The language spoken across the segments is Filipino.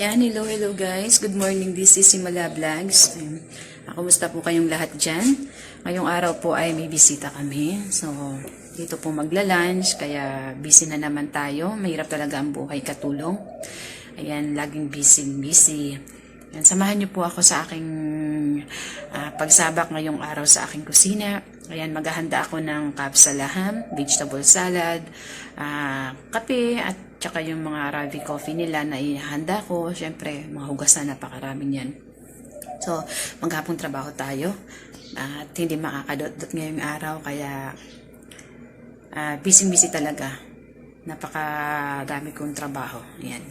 Ayan, hello guys. Good morning, this is Simala Vlogs. Kumusta po kayong lahat dyan? Ngayong araw po ay may bisita kami. So, dito po magla-lunch, kaya busy na naman tayo. Mahirap talaga ang buhay katulong. Ayan, laging busy. Ayan, samahan niyo po ako sa aking pagsabak ngayong araw sa aking kusina. Ayan, maghahanda ako ng kapsalaham, vegetable salad, kape, at tsaka yung mga Arabic coffee nila na ihanda ko. Siyempre, mga hugasan, napakarami yan. So, maghapong trabaho tayo. At hindi makakadot-dot ngayong araw, kaya busy talaga. Napakadami kong trabaho. Ayan.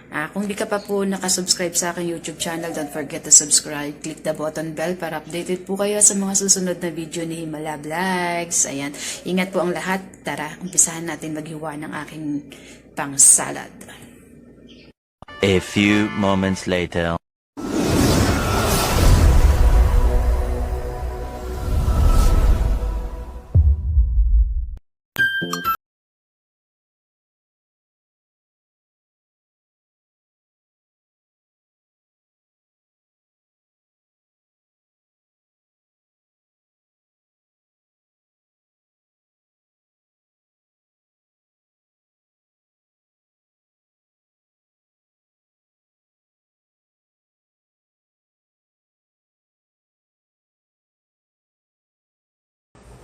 Kung di ka pa po nakasubscribe sa aking YouTube channel, don't forget to subscribe. Click the button bell para updated po kayo sa mga susunod na video ni Himala Vlogs. Ayan. Ingat po ang lahat. Tara, umpisahan natin maghiwa ng aking pang salad. A few moments later.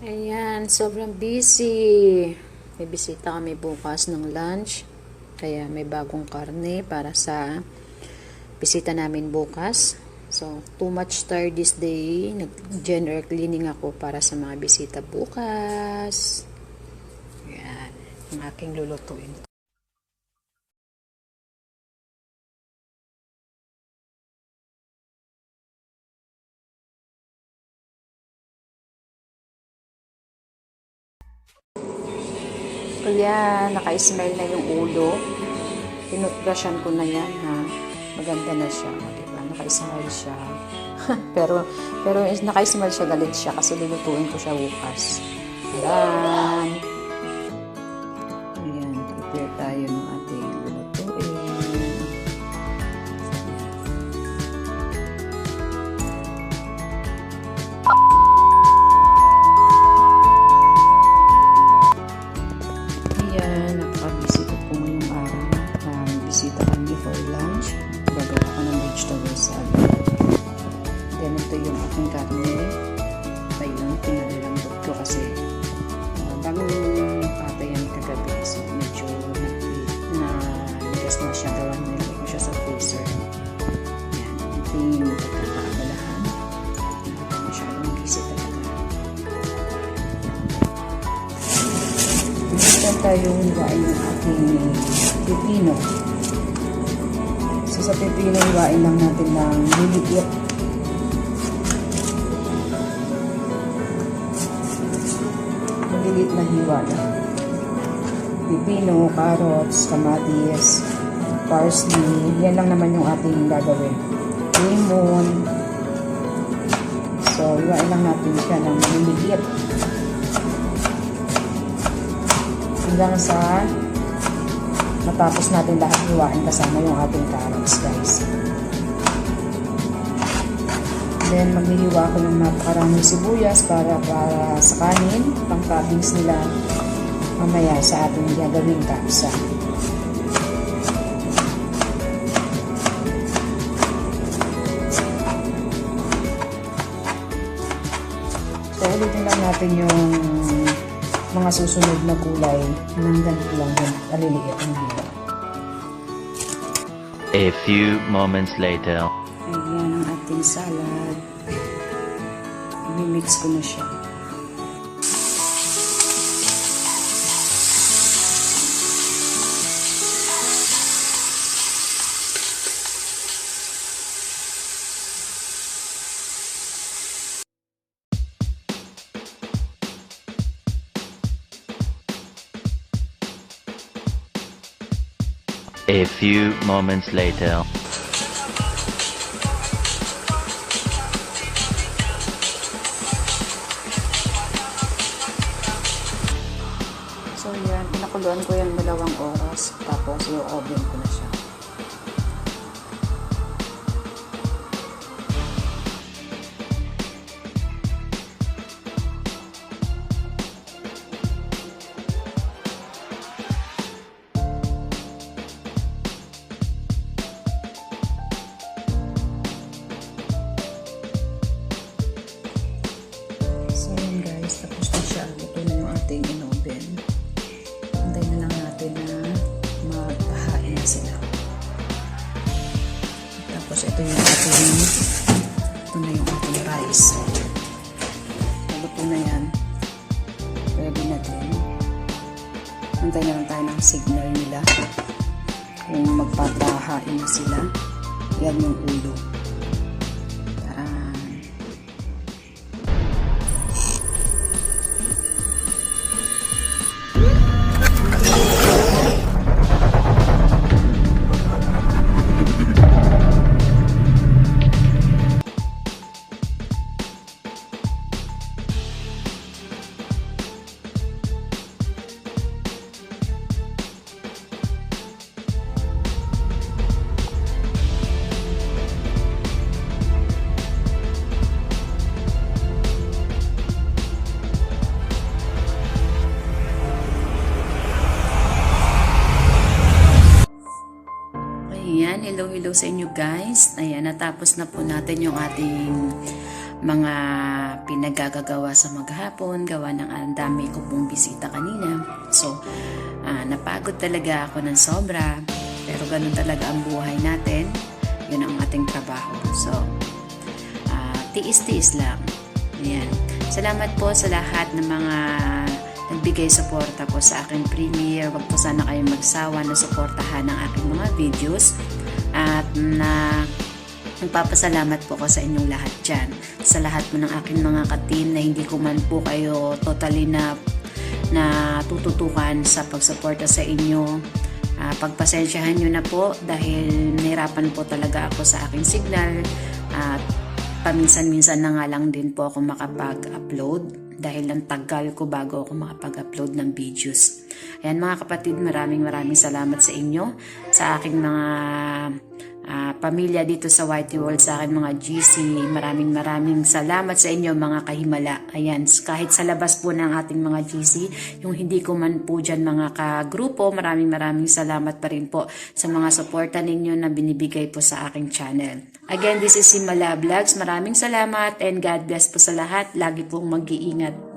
Ayan, sobrang busy. May bisita kami bukas ng lunch. Kaya may bagong karne para sa bisita namin bukas. So, too much tired this day. Nag-general cleaning ako para sa mga bisita bukas. Ayan, ang aking lulutuin. Kaya naka-smile na yung ulo. Tinutbrushan ko na yan, ha. Maganda na siya, diba? Naka-smile siya. pero naka-smile siya, galit siya kasi lulutuin ko siya bukas. Ayan. Ayan, prepare tayo ng ating lulutuin. Bisita kami for lunch. Gagawa ko ng vegetable salad. Then ito yung aking karne. Ayun, pinalalambot ko kasi bagong patayan kagabi. So medyo nagas na siya. Gawa nilagay ko siya sa freezer. Yan, ito yung pagkakaabalahan. Hindi pa masyadong busy talaga. Ito tayong hiwain ng aking pipino. So, sa pipino, hiwain lang natin ng liliit. Liliit na hiwa lang. Pipino, carrots, kamatis, parsley. Yan lang naman yung ating gagawin. Lemon. So, hiwain lang natin siya ng liliit. Hanggang sa matapos natin lahat hiwain kasama yung ating carrots, guys. Then, maghihiwa ko ng napakaraming sibuyas para sa kanin, pang toppings nila mamaya sa ating gagawing kapsa. So, ulitin lang natin yung mga susunod na kulay ng ganito lang din, aliliit ang hiwa. A few moments later. Ayan ang ating salad. I-mix ko na siya. A few moments later. So yan, pinakuluan ko yan 2 oras. Tapos i-oven ko na siya. Hintay lang tayo ng signal nila. Kung magpapahain na sila. Yan yung ulo. Ayan, hello sa inyo guys. Ayan, natapos na po natin yung ating mga pinagagagawa sa maghapon. Gawa ng ang dami ko pong bisita kanina. So, napagod talaga ako ng sobra. Pero ganun talaga ang buhay natin. Yun ang ating trabaho. So, tiis-tiis lang. Ayan. Salamat po sa lahat ng mga nagbigay suporta po sa aking premiere. Huwag po sana kayong magsawa na suportahan ang aking mga videos. At nagpapasalamat po ko sa inyong lahat dyan. Sa lahat po ng aking mga ka-team na hindi ko man po kayo totally na tututukan sa pagsuporta sa inyo. Pagpasensyahan nyo na po dahil nahirapan po talaga ako sa aking signal. At paminsan-minsan na nga lang din po ako makapag-upload dahil ang tagal ko bago ako makapag-upload ng videos. Ayan mga kapatid, maraming salamat sa inyo, sa aking mga pamilya dito sa Whitey World, sa aking mga GC. Maraming salamat sa inyo mga kahimala. Ayan, kahit sa labas po ng ating mga GC, yung hindi ko man po dyan mga kagrupo, maraming salamat pa rin po sa mga suporta ninyo na binibigay po sa aking channel. Again, this is Simala Vlogs. Maraming salamat and God bless po sa lahat. Lagi pong mag-iingat.